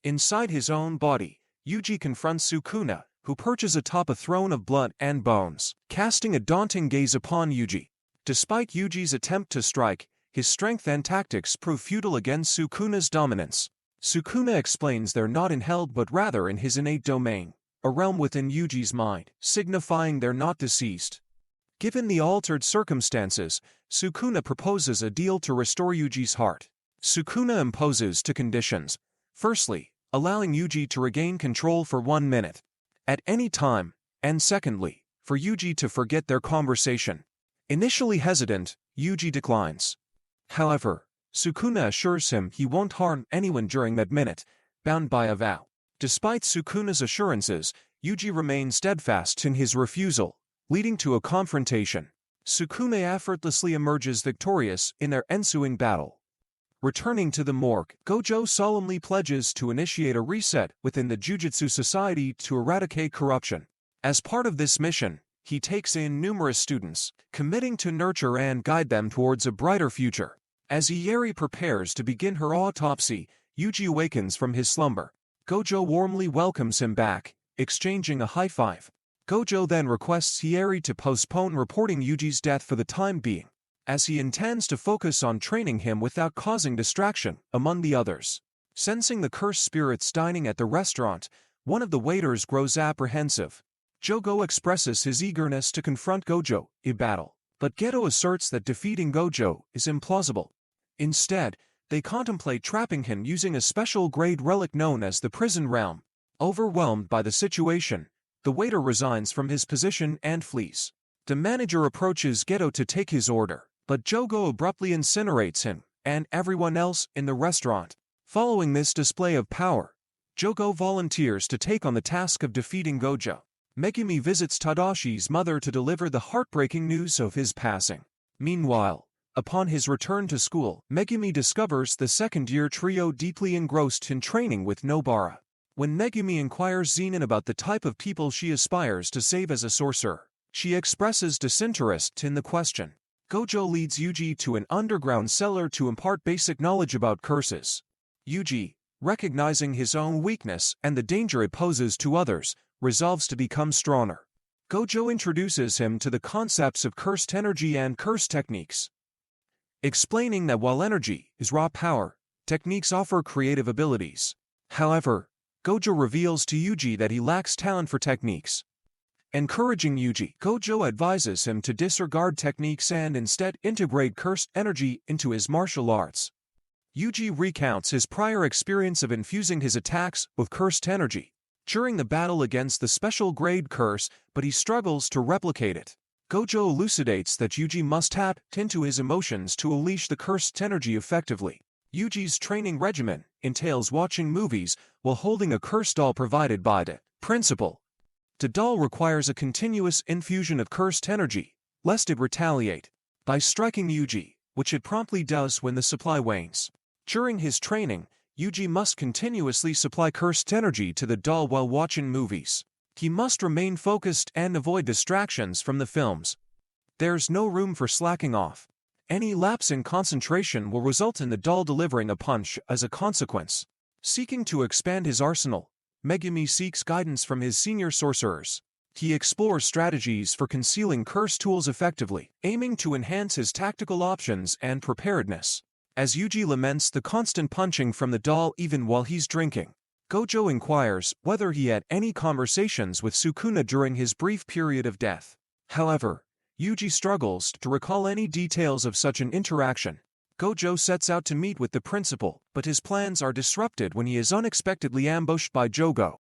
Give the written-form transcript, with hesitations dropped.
Inside his own body, Yuji confronts Sukuna, who perches atop a throne of blood and bones, casting a daunting gaze upon Yuji. Despite Yuji's attempt to strike, his strength and tactics prove futile against Sukuna's dominance. Sukuna explains they're not in hell but rather in his innate domain, a realm within Yuji's mind, signifying they're not deceased. Given the altered circumstances, Sukuna proposes a deal to restore Yuji's heart. Sukuna imposes two conditions. Firstly, allowing Yuji to regain control for 1 minute at any time, and secondly, for Yuji to forget their conversation. Initially hesitant, Yuji declines. However, Sukuna assures him he won't harm anyone during that minute, bound by a vow. Despite Sukuna's assurances, Yuji remains steadfast in his refusal, leading to a confrontation. Sukuna effortlessly emerges victorious in their ensuing battle. Returning to the morgue, Gojo solemnly pledges to initiate a reset within the Jujutsu Society to eradicate corruption. As part of this mission, he takes in numerous students, committing to nurture and guide them towards a brighter future. As Ieri prepares to begin her autopsy, Yuji awakens from his slumber. Gojo warmly welcomes him back, exchanging a high five. Gojo then requests Ieri to postpone reporting Yuji's death for the time being, as he intends to focus on training him without causing distraction among the others. Sensing the cursed spirits dining at the restaurant, one of the waiters grows apprehensive. Jogo expresses his eagerness to confront Gojo in battle, but Geto asserts that defeating Gojo is implausible. Instead, they contemplate trapping him using a special grade relic known as the Prison Realm. Overwhelmed by the situation, the waiter resigns from his position and flees. The manager approaches Geto to take his order, but Jogo abruptly incinerates him and everyone else in the restaurant. Following this display of power, Jogo volunteers to take on the task of defeating Gojo. Megumi visits Tadashi's mother to deliver the heartbreaking news of his passing. Meanwhile, upon his return to school, Megumi discovers the second-year trio deeply engrossed in training with Nobara. When Megumi inquires Zenin about the type of people she aspires to save as a sorcerer, she expresses disinterest in the question. Gojo leads Yuji to an underground cellar to impart basic knowledge about curses. Yuji, recognizing his own weakness and the danger it poses to others, resolves to become stronger. Gojo introduces him to the concepts of cursed energy and curse techniques, explaining that while energy is raw power, techniques offer creative abilities. However, Gojo reveals to Yuji that he lacks talent for techniques. Encouraging Yuji, Gojo advises him to disregard techniques and instead integrate cursed energy into his martial arts. Yuji recounts his prior experience of infusing his attacks with cursed energy during the battle against the special grade curse, but he struggles to replicate it. Gojo elucidates that Yuji must tap into his emotions to unleash the cursed energy effectively. Yuji's training regimen entails watching movies while holding a curse doll provided by the principal. The doll requires a continuous infusion of cursed energy, lest it retaliate by striking Yuji, which it promptly does when the supply wanes. During his training, Yuji must continuously supply cursed energy to the doll while watching movies. He must remain focused and avoid distractions from the films. There's no room for slacking off. Any lapse in concentration will result in the doll delivering a punch as a consequence. Seeking to expand his arsenal, Megumi seeks guidance from his senior sorcerers. He explores strategies for concealing curse tools effectively, aiming to enhance his tactical options and preparedness. As Yuji laments the constant punching from the doll even while he's drinking, Gojo inquires whether he had any conversations with Sukuna during his brief period of death. However, Yuji struggles to recall any details of such an interaction. Gojo sets out to meet with the principal, but his plans are disrupted when he is unexpectedly ambushed by Jogo.